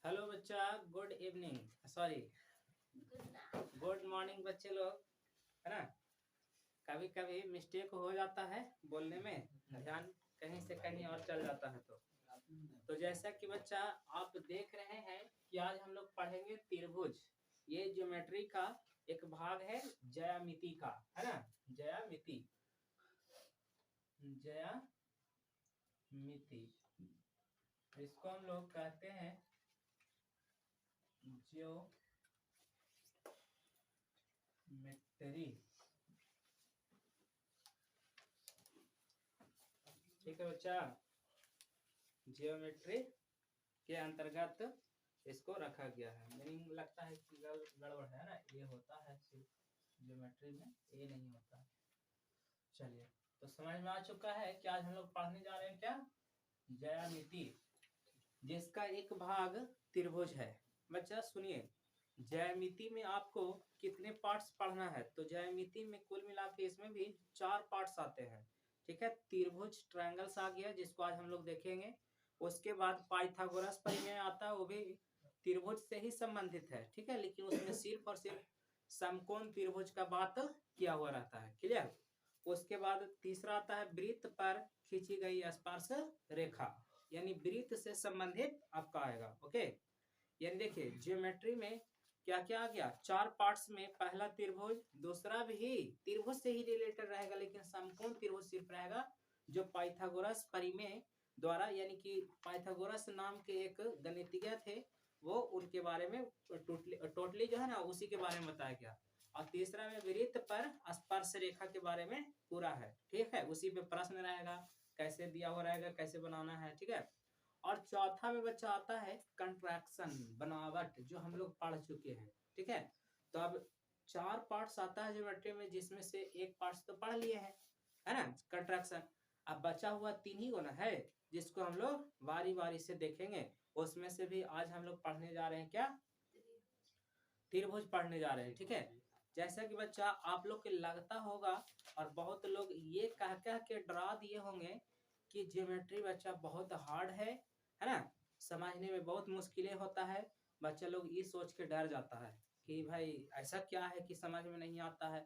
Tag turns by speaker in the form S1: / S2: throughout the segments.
S1: Hello बच्चा, good evening, sorry good morning बच्चे लोग, है ना। कभी कभी मिस्टेक हो जाता है बोलने में, ध्यान कहीं से कहीं और चल जाता है। तो जैसा कि बच्चा आप देख रहे हैं कि आज हम लोग पढ़ेंगे त्रिभुज। ये ज्योमेट्री का एक भाग है ज्यामिति का, है ना। ज्यामिति, ज्यामिति इसको हम लोग कहते हैं ज्योमेट्री। ठीक है बच्चा, जियोमेट्री के अंतर्गत इसको रखा गया है। मीनिंग लगता है कि गड़बड़ है ना, ये होता है सिर्फ जियोमेट्री में, ये नहीं होता। चलिए, तो समझ में आ चुका है कि आज हम लोग पढ़ने जा रहे हैं क्या, ज्यामिति, जिसका एक भाग त्रिभुज है। बच्चा सुनिए, ज्यामिति में आपको कितने पार्ट्स पढ़ना है, तो ज्यामिति में कुल मिला के इसमें भी 4 पार्ट्स आते हैं। ठीक है, त्रिभुज ट्रायंगल्स आ गया जिसको आज हम लोग देखेंगे। उसके बाद पाइथागोरस परिमेय आता है, वो भी त्रिभुज से ही संबंधित है। ठीक है, लेकिन उसमें सिर्फ और सिर्फ समकोण त्रिभुज का बात किया हुआ रहता है। क्लियर। उसके बाद तीसरा आता है वृत्त पर खींची गई स्पर्श रेखा, यानी वृत्त से संबंधित आपका आएगा। ओके, यानी देखिए ज्योमेट्री में क्या क्या आ गया, 4 पार्ट्स में पहला त्रिभुज, दूसरा भी त्रिभुज से ही रिलेटेड रहेगा लेकिन समकोण त्रिभुज सिर्फ रहेगा, जो पाइथागोरस परिमेय द्वारा, यानी कि पाइथागोरस नाम के एक गणितज्ञ थे, वो उनके बारे में टोटली जो है ना उसी के बारे में बताया गया। और तीसरा में वृत्त पर स्पर्श रेखा के बारे में पूरा है। ठीक है, उसी पे प्रश्न रहेगा, कैसे दिया हुआ रहेगा, कैसे बनाना है। ठीक है, और चौथा में बच्चा आता है कंट्रैक्शन, बनावट, जो हम लोग पढ़ चुके हैं। ठीक है, तो अब 4 पार्ट्स आता है ज्योमेट्री में, जिसमें से एक पार्ट्स तो पढ़ लिए हैं, है ना, कंट्रैक्शन। अब बचा हुआ 3 ही गुना है जिसको हम लोग बारी बारी से देखेंगे। उसमें से भी आज हम लोग पढ़ने जा रहे हैं क्या, त्रिभुज पढ़ने जा रहे हैं। ठीक है, जैसा कि बच्चा आप लोग के लगता होगा और बहुत लोग ये कह कह के डरा दिए होंगे कि ज्योमेट्री बच्चा बहुत हार्ड है ना, समझने में बहुत मुश्किलें होता है। बच्चा लोग ये सोच के डर जाता है कि भाई ऐसा क्या है कि समझ में नहीं आता है।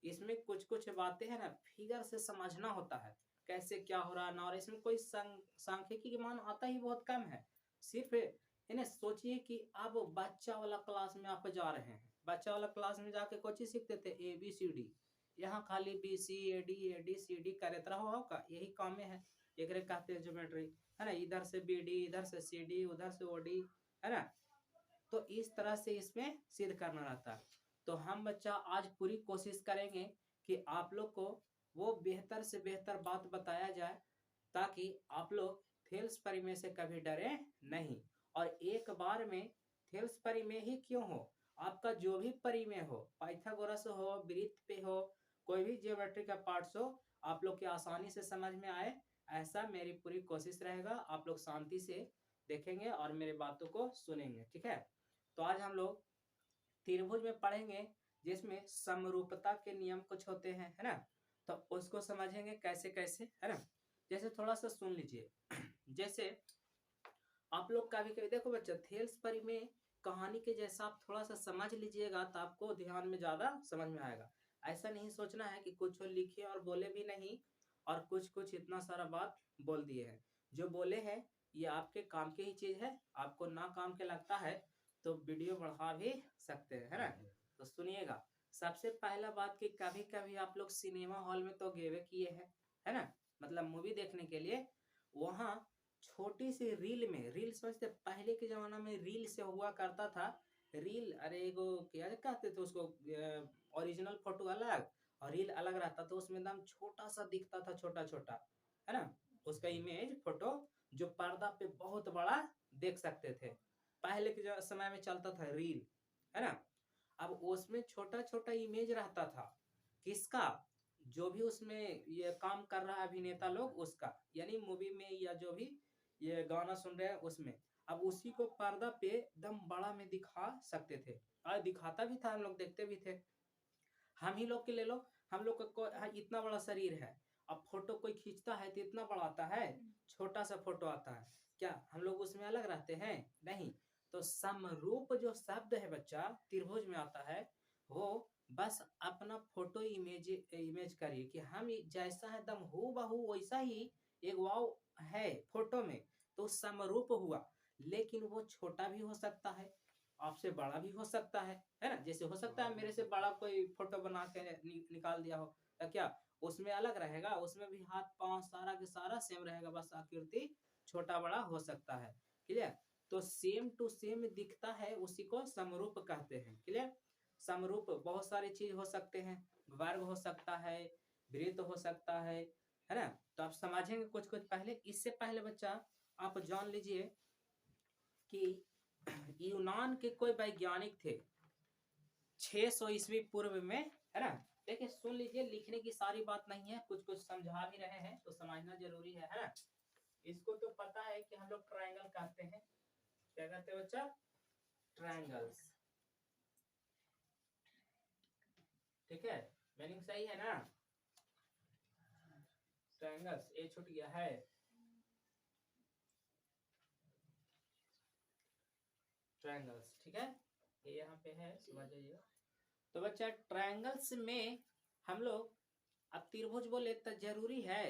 S1: इसमें कुछ कुछ बातें हैं ना, फिगर से समझना होता है कैसे क्या हो रहा है ना, और इसमें कोई सांख्यिकी मान आता ही बहुत कम है। सिर्फ इन्हें सोचिए कि अब बच्चा वाला क्लास में आप जा रहे हैं, बच्चा वाला क्लास में जाके कोई चीज सीखते थे ABCD, यहाँ खाली BC AD करते रहो का, यही काम में है। एक कहते हैं ज्योमेट्री, है ना, इधर से BD, इधर से CD, उधर से OD, है ना। तो इस तरह से इसमें सिद्ध करना रहता है। तो हम बच्चा आज पूरी कोशिश करेंगे कि आप लोग को वो बेहतर से बेहतर बात बताया जाए, ताकि आप लोग थेल्स परिमेय से कभी डरे नहीं। और एक बार में थेल्स परिमेय ही क्यों हो, आपका जो भी परिमेय हो, पाइथागोरस हो, वृत्त पे हो, कोई भी ज्योमेट्री का पार्ट्स हो, आप लोग के आसानी से समझ में आए, ऐसा मेरी पूरी कोशिश रहेगा। आप लोग शांति से देखेंगे और मेरे बातों को सुनेंगे। ठीक है, तो आज हम लोग त्रिभुज में पढ़ेंगे जिसमें समरूपता के नियम कुछ होते हैं, है ना। तो उसको समझेंगे कैसे कैसे, है ना। जैसे थोड़ा सा सुन लीजिए, जैसे आप लोग कभी कभी देखो बच्चा, थेल्स परिमेय कहानी के जैसा आप थोड़ा सा समझ लीजिएगा तो आपको ध्यान में ज्यादा समझ में आएगा। ऐसा नहीं सोचना है कि कुछ लिखे और बोले भी नहीं, और कुछ कुछ इतना सारा बात बोल दिए हैं। जो बोले हैं ये आपके काम की ही चीज है, आपको ना काम के लगता है तो वीडियो बढ़ा भी सकते हैं, है ना। तो सुनिएगा, सबसे पहला बात कि कभी कभी आप लोग सिनेमा हॉल में तो गए किए हैं, है ना, मतलब मूवी देखने के लिए। वहाँ छोटी सी रील में, रील समझते, पहले के जमाना में रील से हुआ करता था। रील, अरे वो क्या कहते थे उसको, ओरिजिनल फोटो अलग और रील अलग रहता था। उसमें एकदम छोटा सा दिखता था, छोटा छोटा, है ना, उसका इमेज फोटो, जो पर्दा पे बहुत बड़ा देख सकते थे। पहले के समय में चलता था रील, है ना। अब उसमें छोटा छोटा इमेज रहता था, किसका, जो भी उसमें ये काम कर रहा है अभिनेता लोग उसका, यानी मूवी में या जो भी ये गाना सुन रहे हैं उसमें। अब उसी को पर्दा पे एकदम बड़ा में दिखा सकते थे, और दिखाता भी था, हम लोग देखते भी थे। हम ही लोग के ले लो, हम लोग का इतना बड़ा शरीर है, अब फोटो कोई खींचता है तो इतना बड़ा आता है, छोटा सा फोटो आता है, क्या हम लोग उसमें अलग रहते हैं? नहीं। तो समरूप जो शब्द है बच्चा त्रिभुज में आता है, वो बस अपना फोटो इमेज करिए कि हम जैसा है दम हूबहू वैसा ही एक वाव है फोटो में, तो समरूप हुआ। लेकिन वो छोटा भी हो सकता है, आपसे बड़ा भी हो सकता है ना। जैसे हो सकता है मेरे से बड़ा कोई फोटो बना के निकाल दिया हो, तो क्या उसमें अलग रहेगा, उसमें भी हाथ पांव सारा के सारा सेम रहेगा, बस आकृति छोटा बड़ा हो सकता है। क्लियर? तो सेम टू सेम दिखता है, उसी को समरूप कहते हैं। क्लियर? समरूप बहुत सारे चीज हो सकते हैं, वर्ग हो सकता है, वृत्त हो सकता है ना। तो आप समझेंगे कुछ कुछ। पहले इससे पहले बच्चा आप जान लीजिए कि यूनान के कोई वैज्ञानिक थे 600 ईस्वी पूर्व में, है ना। देखिए सुन लीजिए, लिखने की सारी बात नहीं है, कुछ कुछ समझा भी रहे हैं तो समझना जरूरी है ना। इसको तो पता है कि हम लोग ट्रायंगल कहते हैं। क्या कहते हैं बच्चा? ट्रायंगल्स। ठीक है, मीनिंग सही है ना? ट्रायंगल्स, ए छूट गया है। ट्रायंगल्स, ठीक है, ये यहाँ पे है, समझ जाइएगा। तो बच्चा ट्रायंगल्स में हम लोग अब त्रिभुज बोले तो जरूरी है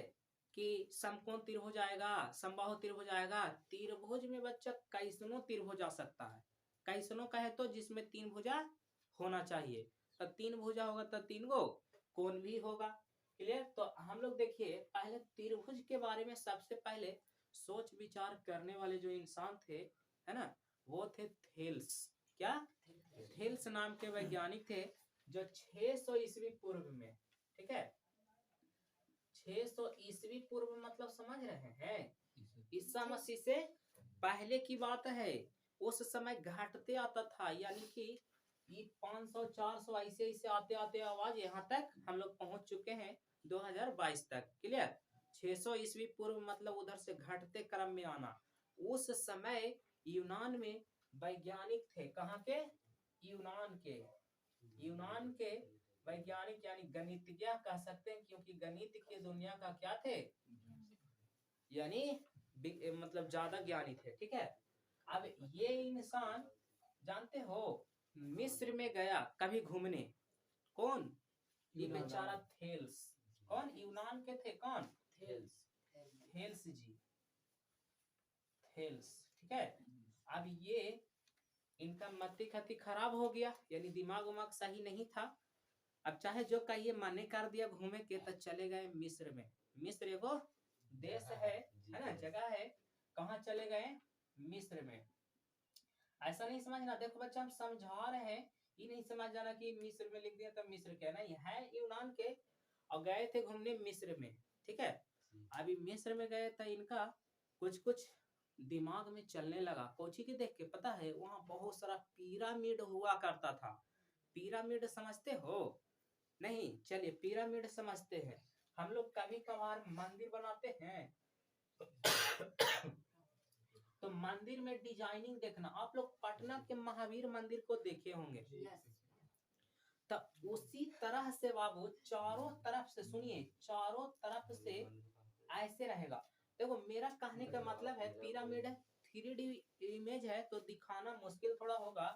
S1: कि समकोण त्रिभुज आएगा, समबाहु त्रिभुज आएगा। त्रिभुज में बच्चा कैसनो त्रिभुज आ सकता है। कैसनो कहे तो जिसमें 3 भुजा होना चाहिए, तो 3 भुजा होगा तो 3 गो कोण भी होगा। क्लियर? तो हम लोग देखिए पहले त्रिभुज के बारे में सबसे पहले सोच विचार करने वाले जो इंसान थे, है ना, वो थे थेल्स। क्या? थेल्स नाम के वैज्ञानिक थे, जो 600 ईस्वी पूर्व में, ठीक है, 600 ईस्वी पूर्व मतलब समझ रहे हैं, ईसा मसीह से पहले की बात है। उस समय घटते आता था, यानी कि ये 500 400 ऐसे ऐसे आते आते आवाज यहाँ तक हम लोग पहुंच चुके हैं 2022 तक। क्लियर? 600 ईस्वी पूर्व मतलब उधर से घटते क्रम में आना। उस समय यूनान में वैज्ञानिक थे, कहाँ के? यूनान के। यूनान के वैज्ञानिक यानी गणितज्ञ कह सकते हैं, क्योंकि गणित की दुनिया का क्या थे, यानी मतलब ज्यादा ज्ञानी थे। ठीक है, अब ये इंसान जानते हो मिस्र में गया कभी घूमने, कौन? ये बेचारा थेल्स। कौन? यूनान के थे, कौन? थेल्स। थेल्स जी, थेल्स। ठीक है, अब ये इनका मति खती खराब हो गया, यानी दिमाग उमाग सही नहीं था। अब चाहे जो कहिए माने कर दिया घूमे के, तो चले गए मिस्र में। मिस्र एगो देश है ना, जगह है। कहाँ चले गए? मिस्र में। ऐसा नहीं समझना, देखो बच्चा हम समझा रहे हैं, ये नहीं समझ जाना कि मिस्र में लिख दिया तब मिस्र क्या, नहीं है यूनान के, और गए थे घूमने मिस्र में। ठीक है, अभी मिस्र में गए तो इनका कुछ कुछ दिमाग में चलने लगा। कोची के देख के पता है, वहां बहुत सारा पिरामिड हुआ करता था। पिरामिड समझते हो? नहीं, चलिए पिरामिड समझते हैं। हम लोग कभी कभार मंदिर बनाते हैं तो मंदिर में डिजाइनिंग देखना, आप लोग पटना के महावीर मंदिर को देखे होंगे। तो उसी तरह से बाबू चारों तरफ से, सुनिए, चारों तरफ से ऐसे रहेगा। देखो मेरा कहने का मतलब है, पिरामिड 3D इमेज है तो दिखाना मुश्किल थोड़ा होगा,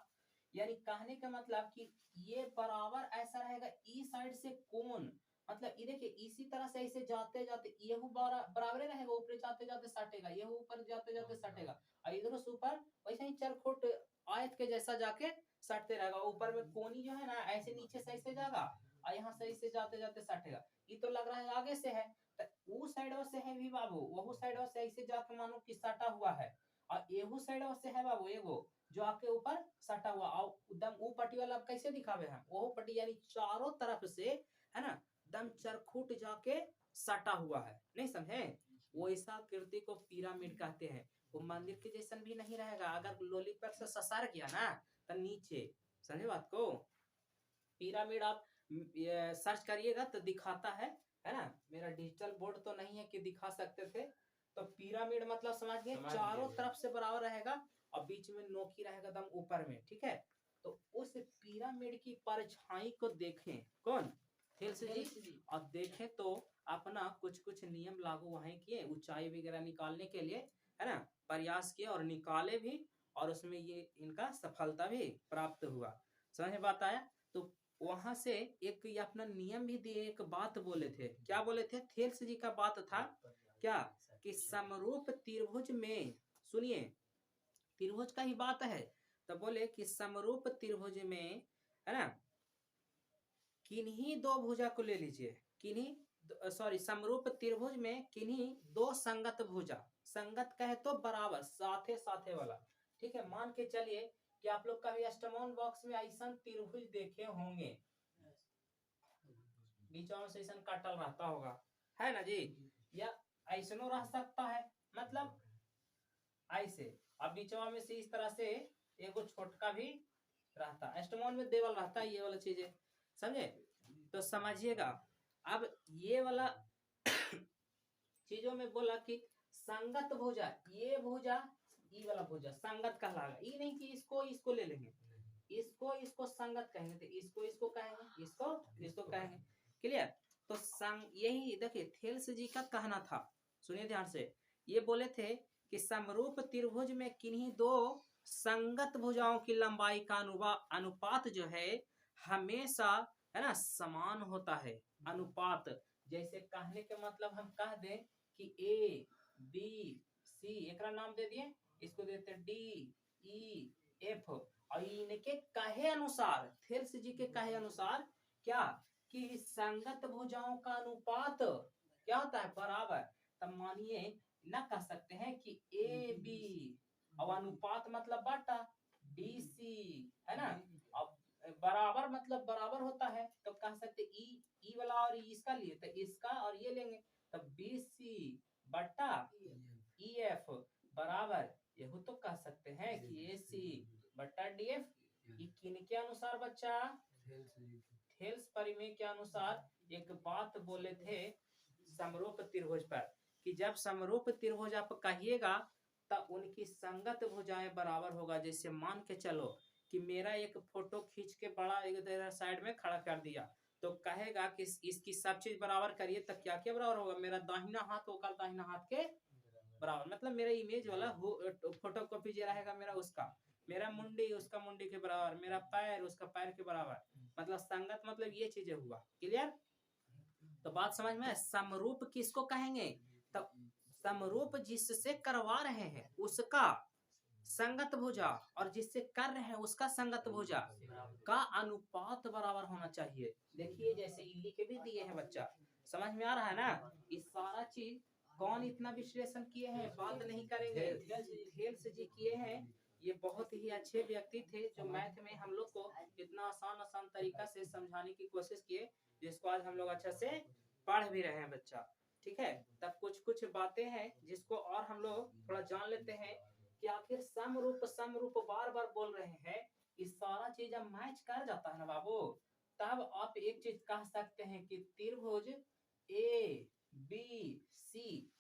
S1: यानी कहने का मतलब कि ये बराबर ऐसा रहेगा। ई साइड से कोण, मतलब ये देखिए इसी तरह से ऐसे जाते जाते ये बराबर रहेगा, ऊपर जाते जाते सटेगा, ये ऊपर जाते जाते सटेगा, और इधर से ऊपर वैसे ही चरखुट आयत के जैसा जाके सटते रहेगा। ऊपर में कोनी जो है ना, ऐसे नीचे से ऐसे जाएगा, और यहाँ से ऐसे जाते जाते सटेगा। ये तो लग रहा है आगे से है, वो साइड से है भी बाबू, वो साइड से ऐसे जाके मानो कि सटा हुआ है, और एहू साइड से है बाबू एगो जो आपके ऊपर सटा हुआ, और एकदम वो पट्टी वाला कैसे दिखावे हैं, वो पट्टी यानी चारों तरफ से, है ना, दम चरखुट जाके सटा हुआ है। नहीं समझे? वैसा कृति को पिरामिड कहते हैं। वो मंदिर के जैसा भी नहीं रहेगा, अगर लोलीपॉप से ससार गया ना तो नीचे, समझे बात को? पिरामिड आप सर्च करिएगा तो दिखाता है ना। मेरा डिजिटल बोर्ड तो नहीं है कि दिखा सकते थे। तो पिरामिड मतलब समझ गए, चारों तरफ से बराबर रहेगा और बीच में नोकी रहेगा दम ऊपर में। ठीक है, तो उस पिरामिड की परछाई को देखें, कौन? थेल्स जी। और देखें तो अपना कुछ कुछ नियम लागू वहीं किए, ऊंचाई वगैरह निकालने के लिए, है ना, प्रयास किए और निकाले भी, और उसमें ये इनका सफलता भी प्राप्त हुआ। समझ में बात आया? तो वहां से एक ये अपना नियम भी दिए, एक बात बोले थे। क्या बोले थे? थेल्स जी का बात था क्या कि समरूप त्रिभुज में, सुनिए त्रिभुज का ही बात है, तो बोले कि समरूप त्रिभुज में, है ना, किन्हीं दो भुजा को ले लीजिए, किन्हीं सॉरी समरूप त्रिभुज में किन्हीं दो संगत भुजा, संगत कहे तो बराबर, साथे साथे वाला, ठीक है। मान के चलिए कि आप लोग कभी अष्टमोन बॉक्स में ऐसा त्रिभुज देखे होंगे, बीचों से ऐसा काटल रहता होगा, है ना जी, या ऐसनो रह सकता है, मतलब ऐसे, अब बीचवा में से इस तरह से एगो छोटका भी रहता, अष्टमोन में देवल रहता है, ये वाला चीजें समझे। तो समझिएगा, अब ये वाला चीजों में बोला कि संगत भुजा, ये भुजा, ये वाला भुजा संगत कहलाएगा, ये नहीं कि इसको इसको ले लेंगे, इसको इसको संगत कहेंगे, तो इसको इसको कहेंगे, इसको इसको कहेंगे, क्लियर। तो यही देखिए थेल्स जी का कहना था, सुनिए ध्यान से, ये बोले थे कि समरूप त्रिभुज में किन्हीं दो संगत भुजाओं की लंबाई का अनुपात जो है हमेशा, है ना, समान होता है। अनुपात जैसे कहने के मतलब हम कह दें कि ए बी सी, एक नाम दे दिए, इसको देते डी ई एफ, और इनके कहे अनुसार, थेल्स जी के कहे अनुसार क्या कि संगत भुजाओं का अनुपात क्या होता है? बराबर। तब मानिए ना कह सकते हैं कि ए बी, अब अनुपात मतलब बाटा, डी सी, है ना, अब बराबर मतलब बराबर होता है, तो कह सकते ई वाला और इसका लिए तो इसका और ये लेंगे, तब बी सी बटा ई एफ बराबर, यही तो कह सकते हैं कि ए सी बटा डी एफ। ये किनके अनुसार बच्चा? थेल्स परिमेय के अनुसार एक बात बोले थे समरूप त्रिभुज पर, कि जब समरूप त्रिभुज आप कहिएगा तब उनकी संगत भुजाएं बराबर होगा। जैसे मान के चलो कि मेरा एक फोटो खींच के बड़ा एक साइड में खड़ा कर दिया, तो कहेगा कि इसकी सब चीज बराबर करिए, तब क्या क्या बराबर होगा? मेरा दाहिना हाथ होगा दाहिना हाथ के बराबर, मतलब मेरा इमेज वाला फोटो कॉपी जो रहेगा मेरा उसका, मेरा मुंडी उसका मुंडी के बराबर, मेरा पैर उसका पैर के बराबर, मतलब संगत मतलब ये चीजें हुआ, क्लियर। तो बात समझ में? समरूप किसको कहेंगे? तो समरूप जिससे करवा रहे हैं उसका संगत भुजा, और जिससे कर रहे हैं उसका संगत भुजा का अनुपात बराबर होना चाहिए। देखिए जैसे इली के भी दिए हैं बच्चा, समझ में आ रहा है ना? इस सारा चीज कौन इतना विश्लेषण किए हैं, बात नहीं करेंगे, थेल्स जी किए हैं। ये बहुत ही अच्छे व्यक्ति थे जो मैथ में हम लोग को इतना आसान आसान तरीका से समझाने की कोशिश किए, जिसको आज हम लोग अच्छा से पढ़ भी रहे हैं बच्चा, ठीक है। तब कुछ कुछ बातें हैं जिसको और हम लोग थोड़ा जान लेते हैं कि आखिर समरूप बार बार बोल रहे हैं, इस सारा चीज अब मैच कर जाता है ना बाबू, तब आप एक चीज कह सकते हैं कि त्रिभुज ए बी सी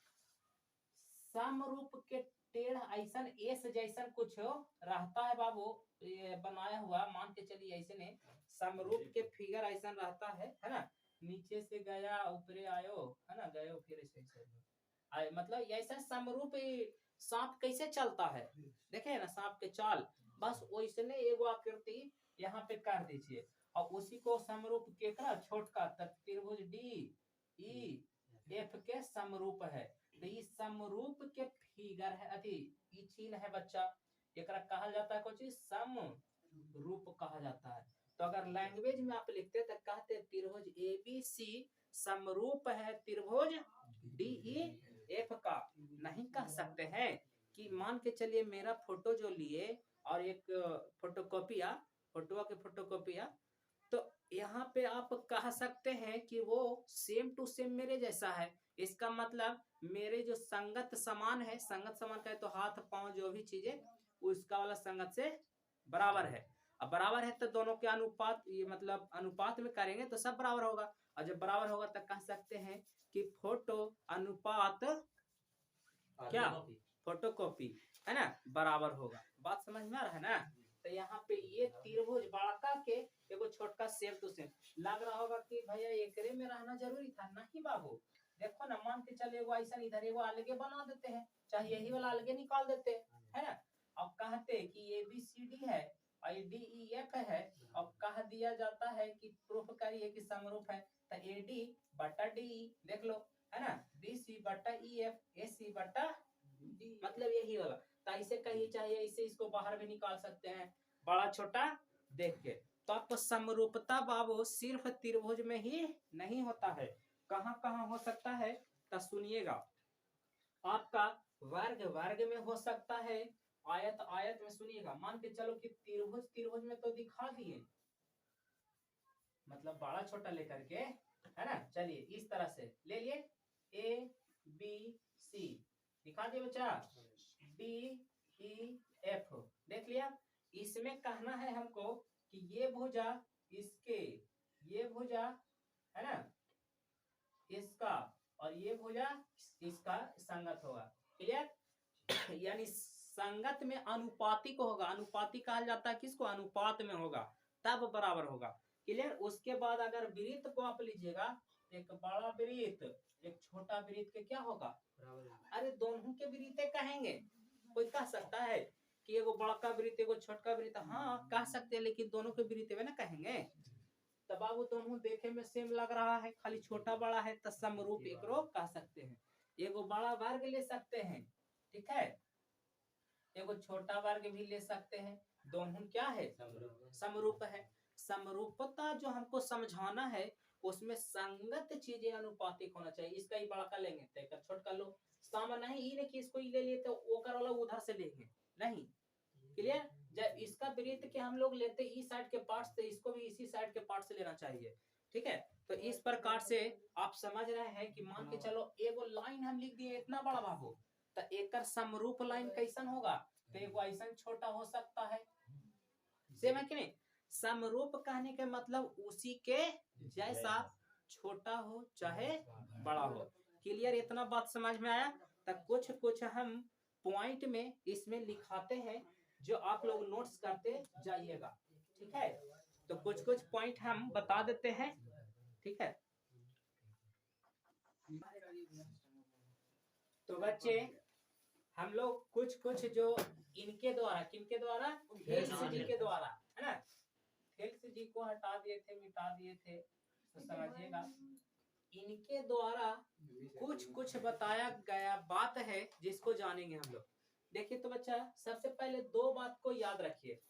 S1: समरूप के टेढ़ ऐसा एस जैसा कुछ रहता है बाबू, ये बनाया हुआ, मान के चलिए ऐसे ने समरूप के फिगर ऐसा रहता है ना, नीचे से गया ऊपरे आयो, है ना, गयो फिर ऐसे मतलब ऐसा समरूप सांप कैसे चलता है, देखे ना सांप के चाल, बस वैसने एगो आकृति यहाँ पे कर दीजिए, और उसी को समरूप केकरा छोटका तक त्रिभुज डी ई एफ के समरूप है। तो ये समरूप के फिगर है, अति ये चीन है बच्चा, एकरा कहा जाता है कुछ सम रूप कहा जाता है। तो अगर लैंग्वेज में आप लिखते तो कहते त्रिभुज ए बी सी समरूप है त्रिभुज डी ई एफ का, नहीं कह सकते हैं कि मान के चलिए मेरा फोटो जो लिए और एक फोटोकॉपिया, फोटो के फोटोकॉपिया, तो यहाँ पे आप कह सकते हैं कि वो सेम टू सेम मेरे जैसा है, इसका मतलब मेरे जो संगत समान है, संगत समान कहे तो हाथ पांव जो भी चीजें उसका वाला संगत से बराबर है। अब बराबर है तो दोनों के अनुपात, ये मतलब अनुपात में करेंगे तो सब बराबर होगा, और जब बराबर होगा तब कह सकते हैं कि फोटो अनुपात क्या फोटोकॉपी, है ना, बराबर होगा। बात समझ में आ रहा है ना? तो यहाँ पे ये त्रिभुज बड़का के एगो छोटका सेम टू सेम लग रहा होगा कि भैया एकरे में रहना जरूरी था, नहीं बाबू, देखो ना, मान के चले एगो ऐसा इधर एगो अलगे बना देते हैं, चाहे यही वाला अलगे निकाल देते हैं, है ना, अब कहते कि ABCD है और DEF है, अब कह दिया जाता है कि प्रूफ करिए कि समरूप है, तो AD बटा DE देख लो, है ना, BC बटा EF, AC बटा D, मतलब यही वाला। तो ऐसे कहीं चाहिए, इसे इसको बाहर भी निकाल सकते हैं बड़ा छोटा देख के। तो आपको समरूपता बाबू सिर्फ त्रिभुज में ही नहीं होता है, कहाँ कहाँ हो सकता है तो सुनिएगा। आपका वर्ग वर्ग में हो सकता है, आयत आयत में, सुनिएगा मान के चलो कि त्रिभुज त्रिभुज में तो दिखा दिए, मतलब बड़ा छोटा लेकर के, है ना। चलिए इस तरह से ले लिए ABC दिखा दिए बच्चा, DEF देख लिया। इसमें कहना है हमको कि ये भुजा इसके, ये भुजा है ना इसका, और ये भुजा इसका संगत होगा, क्लियर। यानी संगत में अनुपातिक होगा, अनुपातिक कहा जाता है किसको, अनुपात में होगा तब बराबर होगा, क्लियर। उसके बाद अगर वृत्त को आप लीजिएगा, एक बड़ा वृत्त एक छोटा वृत्त के क्या होगा, अरे दोनों के वृत्त कहेंगे, कोई कह सकता है कि एगो बड़का वृत्त एगो छोटका वृत्त, हाँ कह सकते हैं, लेकिन दोनों के वृत्त में ना कहेंगे। तब बाबू दोनों देखे में सेम लग रहा है, खाली छोटा बड़ा है, तो समरूप एकरो कह सकते हैं। एगो बड़ा वर्ग ले सकते हैं, ठीक है, एगो छोटा वर्ग भी ले सकते हैं, दोनों क्या है, समरूप है। समरूपता जो हमको समझाना है, उसमें संगत चीजें अनुपातिक होना चाहिए। इसका ही बड़ा कर लेंगे तो एक छोटा कर लो, सामान नहीं ये नहीं कि इसको ही ले लिए तो वो कर वाला उधर से लेंगे, नहीं, क्लियर। जब इसका वृत्त के हम लोग लेते इस साइड के पार्ट से, इसको भी इसी साइड के पार्ट से लेना चाहिए, ठीक है। तो इस प्रकार से आप समझ रहे हैं कि मान के चलो एगो लाइन हम लिख दिए इतना बड़ा बाबू, तो एक समरूप लाइन कैसन होगा, तो एगो ऐसा छोटा हो सकता है, सेम है कि नहीं। समरूप कहने के मतलब उसी के जैसा छोटा हो चाहे बड़ा हो, क्लियर। इतना बात समझ में आया। तो कुछ कुछ हम पॉइंट में इसमें लिखाते हैं जो आप लोग नोट्स करते जाइएगा, ठीक है। तो कुछ कुछ पॉइंट हम बता देते हैं, ठीक है। तो बच्चे हम लोग कुछ कुछ जो इनके द्वारा, किनके द्वारा, हेल्स जी के द्वारा, है ना, हेल्स जी को हटा दिए थे, मिटा दिए थे, तो समझिएगा इनके द्वारा कुछ कुछ बताया गया बात है जिसको जानेंगे हम लोग। देखिए तो बच्चा सबसे पहले दो बात को याद रखिए,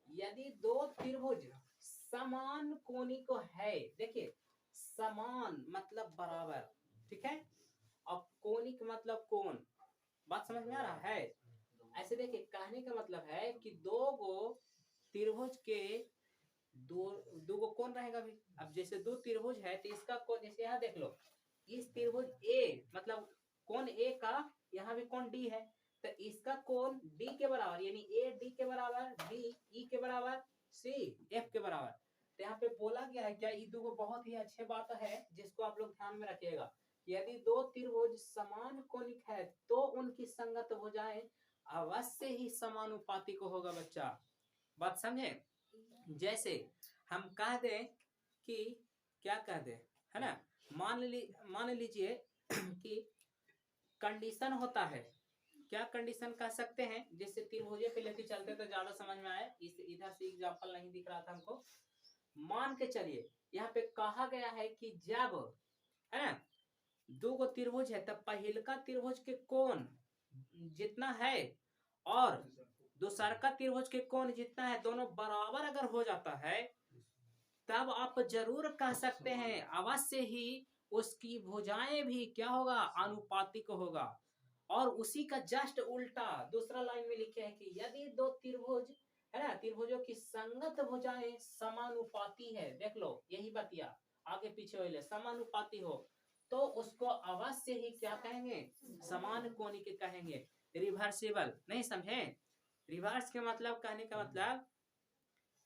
S1: यदि दो त्रिभुज समान कोणिक है, देखिए समान मतलब बराबर, ठीक है, अब कोणिक मतलब कोण, बात समझ में आ रहा है। ऐसे देखिए कहने का मतलब है कि दो गो त्रिभुज के दो गो कोण रहेगा भी। अब जैसे दो त्रिभुज है तो इसका कोण, जैसे यहाँ देख लो, इस त्रिभुज ए मतलब कोण ए का यहाँ भी कोण डी है, तो इसका कोण डी के बराबर, यानी ए डी के बराबर, बी ई के बराबर, सी एफ के बराबर। तो यहाँ पे बोला गया है क्या, ये दो बहुत ही अच्छे बात है जिसको आप लोग ध्यान में रखिएगा। यदि दो त्रिभुज समान कोणिक है तो उनकी संगत भुजाएं अवश्य ही समानुपातिक होगा बच्चा, बात समझे। जैसे हम कह दें कि क्या कह दें, है ना, मान लीजिए कि कंडीशन होता है, क्या कंडीशन कह सकते हैं, जैसे त्रिभुजे पे लेके चलते तो ज्यादा समझ में आए, इस इधर से एग्जांपल नहीं दिख रहा था हमको। मान के चलिए यहाँ पे कहा गया है कि जब, है ना, दो गो त्रिभुज है तब पहिलका त्रिभुज के कोण जितना है और दूसरा का त्रिभुज के कोण जितना है, दोनों बराबर अगर हो जाता है तब आप जरूर कह सकते हैं अवश्य ही उसकी भुजाएं भी क्या होगा, अनुपातिक होगा। और उसी का जस्ट उल्टा दूसरा लाइन में लिखे हैं कि यदि दो त्रिभुज है ना, त्रिभुजों की संगत भुजाएं समानुपाती है, देख लो यही बतिया आगे पीछे वाले समानुपाती हो तो उसको अवश्य ही क्या कहेंगे, समान कोणिक कहेंगे। रिवर्सिबल नहीं समझे, रिवर्स के मतलब कहने का मतलब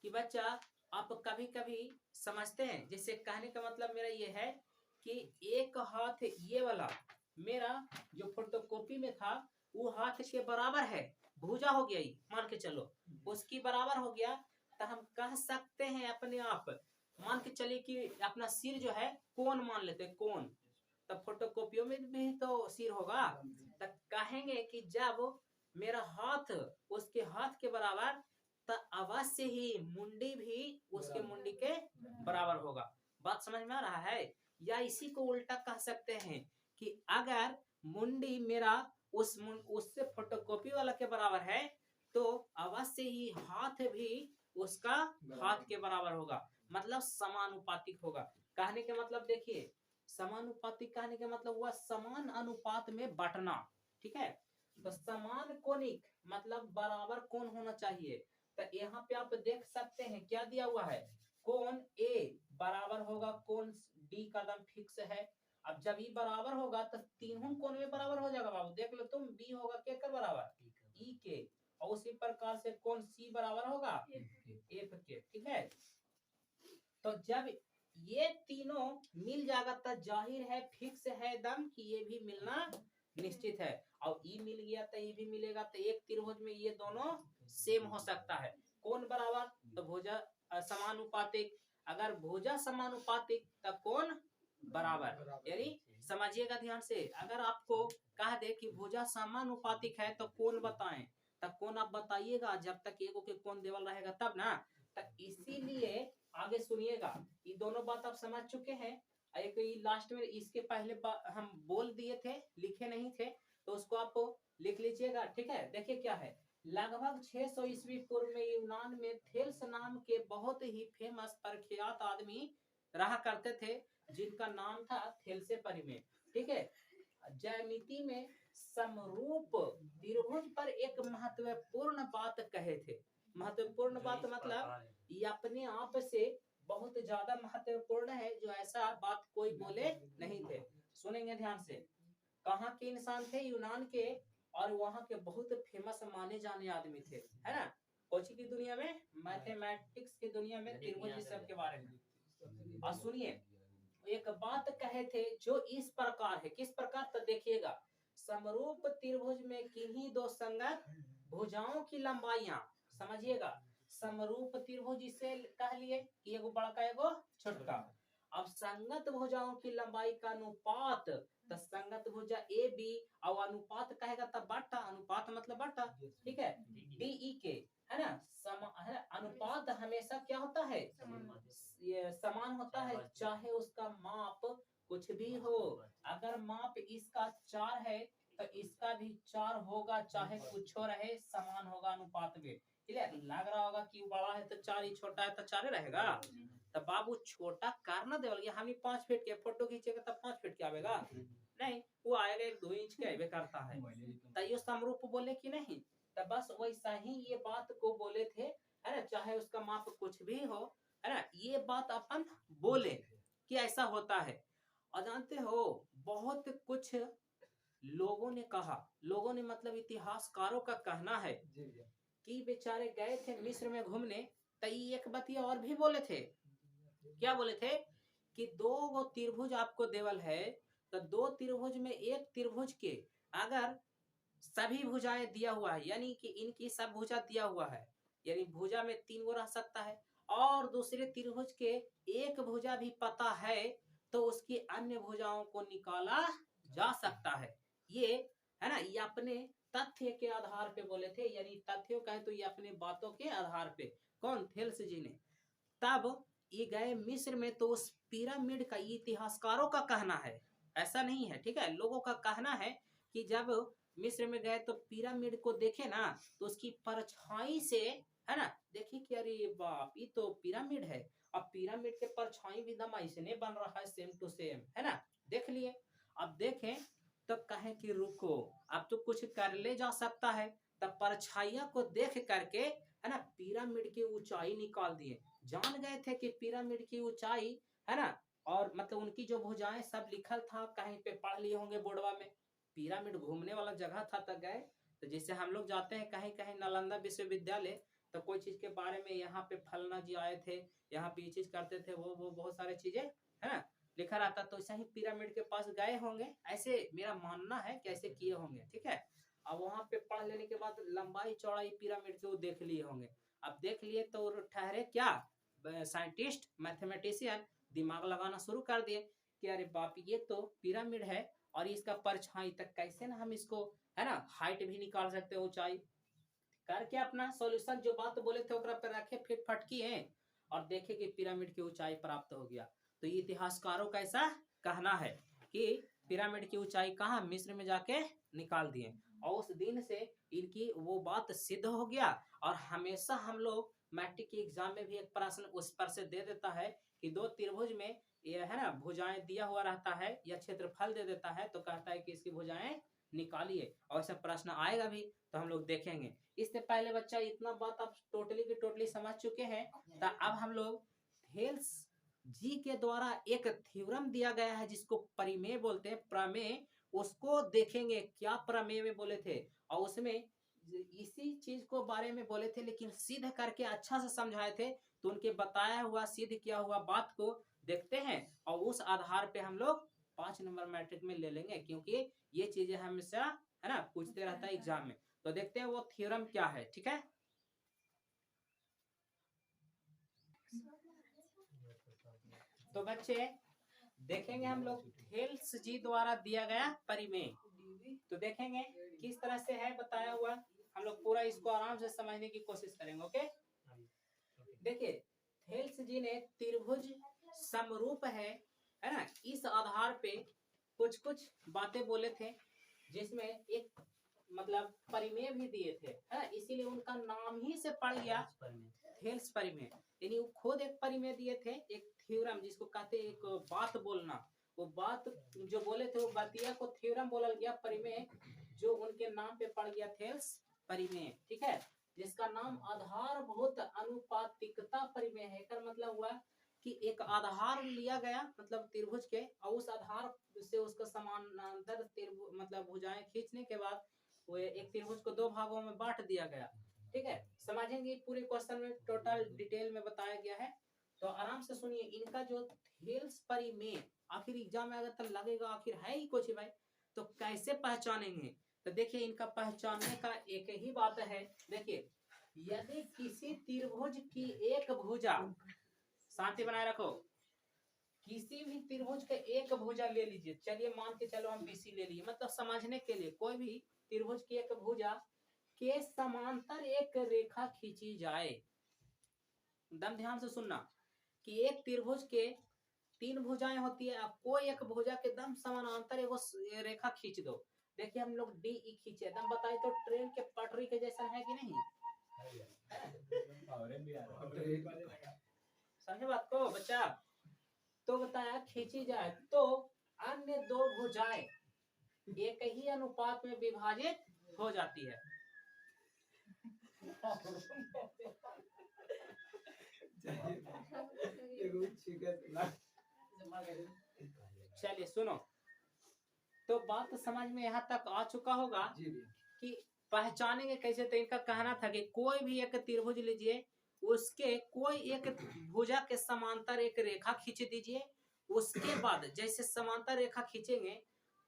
S1: कि बच्चा आप कभी कभी समझते हैं, जैसे कहने का मतलब मेरा ये है कि एक हाथ ये वाला मेरा जो फोटोकॉपी में था वो हाथ के बराबर है, भुजा हो गया, मान के चलो उसकी बराबर हो गया, तो हम कह सकते हैं अपने आप, मान के चलिए कि अपना सिर जो है कोण मान लेते हैं, कोण, तब फोटोकॉपियों में भी तो सिर होगा, तब कहेंगे कि जब मेरा हाथ उसके हाथ के बराबर, तो अवश्य ही मुंडी भी उसके मुंडी के बराबर होगा। बात समझ में आ रहा है? या इसी को उल्टा कह सकते हैं कि अगर मुंडी मेरा उससे फोटोकॉपी वाला के बराबर है, तो अवश्य ही हाथ भी उसका हाथ के बराबर होगा, मतलब समानुपातिक होगा। कहने के मतलब देखिए, समानुपातिक कहने का मतलब हुआ समान अनुपात में बांटना, ठीक है। तो समान कोणिक मतलब बराबर कोण होना चाहिए। तो यहाँ पे आप देख सकते हैं क्या दिया हुआ है, कोण ए बराबर होगा कोण डी का दम फिक्स है। अब जब ई बराबर होगा तो तीनों कोण में बराबर हो जाएगा बाबू, देख लो तुम, बी होगा के कर बराबर ई के, और उसी प्रकार से कोण सी बराबर होगा एफ के, ठीक है। तो जब ये तीनों मिल जाएगा तो जाहिर है फिक्स है दम कि ये भी मिलना निश्चित है, और ई मिल गया तो ये भी मिलेगा, तो एक त्रिभुज में ये दोनों सेम हो सकता है। कोण बराबर तो भुजा समानुपातिक, अगर भुजा समानुपातिक तो कोण बराबर। यानी समझिएगा ध्यान से, अगर आपको कह दे कि भुजा समानुपातिक है तो कोण बताएं, तब कोण आप बताइएगा जब तक एगो के कोण देवल रहेगा तब ना। तो इसीलिए आगे सुनिएगा, ये दोनों बात आप समझ चुके हैं। एक लास्ट में इसके पहले हम बोल दिए थे, लिखे नहीं थे, तो उसको आप लिख लीजिएगा, ठीक है। देखिए क्या है, लगभग 600 ईस्वी पूर्व में यूनान में थेल्स नाम के बहुत ही फेमस प्रख्यात आदमी रहा करते थे, जिनका नाम था थेल्से परिमेय, ठीक है। ज्यामिति में समरूप त्रिभुज पर एक महत्वपूर्ण बात कहे थे। महत्वपूर्ण बात मतलब ये अपने आप से बहुत ज्यादा महत्वपूर्ण है, जो ऐसा बात कोई बोले नहीं थे। सुनेंगे ध्यान से, कहाँ के इंसान थे, यूनान के, और वहाँ के बहुत फेमस माने जाने आदमी थे, है ना। कोची की दुनिया में, मैथमेटिक्स की दुनिया में त्रिभुज सब के बारे में। और सुनिए, एक बात कहे थे जो इस प्रकार है, किस प्रकार, तो देखिएगा, समरूप त्रिभुज में किन्हीं दो संगत भुजाओं की लंबाइयां, समझिएगा, समरूप त्रिभुज इसे कह लिए कि एगो बड़का एगो छोटका। अब संगत भुजाओं की लंबाई का अनुपात, तो संगत भुजा ए बी, और अनुपात कहेगा तब बट्टा, अनुपात मतलब बट्टा, ठीक है, डी ई के, है ना। है अनुपात हमेशा क्या होता है, ये समान होता है, चाहे उसका माप कुछ भी हो। अगर माप इसका 4 है तो इसका भी 4 होगा, चाहे कुछ हो रहे, समान होगा अनुपात में। क्लियर लग रहा होगा कि बड़ा है तो 4 ही, छोटा है तो 4 रहेगा। तो बाबू छोटा करना देवल, हम 5 फीट के फोटो खींचेगा तब 5 फीट के आवेगा नहीं, वो आएगा 1-2 इंच के आवे करता है। तो ये समरूप बोले कि नहीं, तो बस वैसा ही ये बात को बोले थे, है ना, चाहे उसका माप कुछ भी हो, है ना। ये बात अपन बोले कि ऐसा होता है। और जानते हो बहुत कुछ लोगों ने कहा, लोगों ने मतलब इतिहासकारों का कहना है कि बेचारे गए थे मिस्र में घूमने, तो एक बतिया और भी बोले थे, क्या बोले थे कि 2 त्रिभुज आपको देवल है, तो 2 त्रिभुज में एक त्रिभुज के अगर सभी भुजाएं दिया हुआ है, यानी कि इनकी सब भुजा दिया हुआ है, यानी भुजा में 3 गो रह सकता है, और दूसरे त्रिभुज के एक भुजा भी पता है, तो उसकी अन्य भुजाओं को निकाला जा सकता है। ये है ना, ये अपने तथ्य के आधार पे बोले थे, यानी तथ्यों कहे तो ये अपने बातों के आधार पे, कौन, थेल्स जी ने। तब ये गए मिस्र में, तो उस पिरामिड का इतिहासकारों का कहना है, ऐसा नहीं है, ठीक है, लोगों का कहना है कि जब मिस्र में गए तो पिरामिड को देखे ना, तो उसकी परछाई से, है ना, देखिए कि अरे बाप, ये तो पिरामिड है, अब पिरामिड के परछाई भी दम ऐसे बन रहा है, सेम टू सेम, है ना। देख लिए, अब देखें तो कहे कि रुको, अब तो कुछ कर ले जा सकता है, तब परछाइया को देख करके, है ना, पिरामिड की ऊंचाई निकाल दिए। जान गए थे कि पिरामिड की ऊंचाई, है ना, और मतलब उनकी जो भुजाएं सब लिखल था, कहीं पे पढ़ लिए होंगे बोर्डवा में। पिरामिड घूमने वाला जगह था, तक गए, तो जैसे हम लोग जाते हैं कहीं कहीं नालंदा विश्वविद्यालय, तो कोई चीज के बारे में यहाँ पे फलना जी आए थे, यहाँ पे ये चीज करते थे, वो बहुत सारे चीजें, है ना, लिखा रहता, तो ऐसा ही पिरामिड के पास गए होंगे, ऐसे मेरा मानना है कि ऐसे किए होंगे, ठीक है। अब वहां पे पढ़ लेने के बाद लंबाई चौड़ाई पिरामिड के वो देख लिए होंगे। अब देख लिए तो ठहरे क्या, साइंटिस्ट मैथमेटिशियन दिमाग लगाना शुरू कर दिए कि अरे बाप ये तो पिरामिड है और इसका परछाई तक कैसे ना हम इसको है ना हाइट भी निकाल सकते हैं, ऊंचाई करके अपना सॉल्यूशन जो बात बोले थे ओकरा पे रखे फिट फटकी है और देखे कि पिरामिड की ऊंचाई प्राप्त हो गया। तो ये इतिहासकारों का ऐसा कहना है कि पिरामिड की ऊंचाई कहाँ मिस्र में जाके निकाल दिए और उस दिन से इनकी वो बात सिद्ध हो गया। और हमेशा हम लोग मैट्रिक के एग्जाम में भी एक प्रश्न उस पर से दे देता है कि दो त्रिभुज में ये है ना भुजाएं दिया हुआ रहता है या क्षेत्रफल दे देता है तो कहता है कि इसकी भुजाएं निकालिए और ऐसा प्रश्न आएगा भी तो हम लोग देखेंगे। इससे पहले बच्चा इतना बात आप टोटली की टोटली समझ चुके हैं। तो अब हम लोग थेल्स जी के द्वारा एक थ्योरम दिया गया है जिसको परिमेय बोलते हैं, प्रमेय, उसको देखेंगे क्या प्रमेय में बोले थे और उसमें इसी चीज को बारे में बोले थे लेकिन सिद्ध करके अच्छा से समझाए थे। तो उनके बताया हुआ सिद्ध किया हुआ बात को देखते हैं और उस आधार पे हम लोग 5 नंबर मैट्रिक में ले लेंगे क्योंकि ये चीजें हमेशा है ना पूछते रहता है एग्जाम में। तो देखते हैं वो थ्योरम क्या है। ठीक है, तो बच्चे देखेंगे हम लोग थेल्स जी द्वारा दिया गया परिमेय। तो देखेंगे किस तरह से है बताया हुआ, हम लोग पूरा इसको आराम से समझने की कोशिश करेंगे। ओके, देखिए थेल्स जी ने त्रिभुज समरूप है ना, इस आधार पे कुछ कुछ बातें बोले थे जिसमें एक मतलब परिमेय भी दिए थे है ना, इसीलिए उनका नाम ही से पड़ गया थेल्स परिमेय। यानी वो खुद एक परिमेय दिए थे, एक थ्योरम जिसको कहते एक बात बोलना, वो बात जो बोले थे वो बातिया को थ्योरम बोला गया परिमेय, जो उनके नाम पे पड़ गया थेल्स परिमेय। ठीक है, जिसका नाम आधारभूत अनुपातिकता परिमेय है। इसका मतलब हुआ कि एक आधार लिया गया मतलब त्रिभुज के और उस आधार से उसका समानांतर त्रिभुज मतलब भुजाएं खींचने के बाद वो एक त्रिभुज को दो भागों में बांट दिया गया। ठीक है, समझेंगे पूरे क्वेश्चन में टोटल डिटेल में बताया गया है। तो आराम से सुनिए, इनका जो थेल्स परिमेय आखिर एग्जाम में अगर तक लगेगा आखिर है ही कुछ भाई, तो कैसे पहचानेंगे? तो देखिए इनका पहचानने का एक ही बात है। देखिए यदि किसी त्रिभुज की एक भुजा, शांति बनाए रखो, किसी भी त्रिभुज के एक भुजा ले लीजिए, चलिए मान के चलो हम बीसी ले लिए, मतलब समझने के लिए कोई भी त्रिभुज की एक भुजा के समांतर एक रेखा खींची जाए। एकदम ध्यान से सुनना कि एक त्रिभुज के 3 भुजाएं होती है, आप कोई एक भुजा के एकदम समानांतर एगो रेखा खींच दो। देखिए हम लोग डी ई खींचे, एकदम बताए तो ट्रेन के पटरी के जैसा है कि नहीं? समझे बात को बच्चा? तो बताया खींची जाए तो अन्य दो भुजाएं एक ही अनुपात में विभाजित हो जाती है। चलिए सुनो, तो बात समझ में यहाँ तक आ चुका होगा कि पहचानेंगे कैसे। तो इनका कहना था कि कोई भी एक त्रिभुज लीजिए, उसके कोई एक भुजा के समांतर एक रेखा खींच दीजिए, उसके बाद जैसे समांतर रेखा खींचेंगे